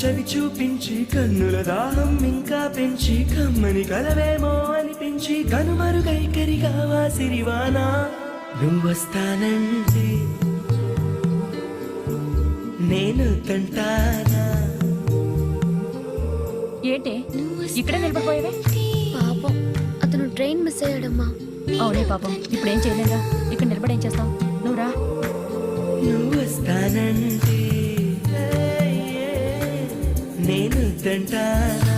చవి చూపించి కన్నుల దాహం ఇంకా పెంచి కమ్మని కలవేమో అనిపించి కనుమరుగైకరిగా వాసిరివానా నువ్వొస్తానంటే నేను తంటానా. ఏంటే ఇక్కడే నిలబడిపోయావే? పాపం అతను ట్రైన్ మిస్ అయ్యాడమ్మా. అవునే పాపం, ఇప్పుడేం చేయలేగా, ఇక్కడ నిలబడి ఏం చేస్తావు? నువ్వు రా. నువ్వొస్తానంటే నేను తంటానా.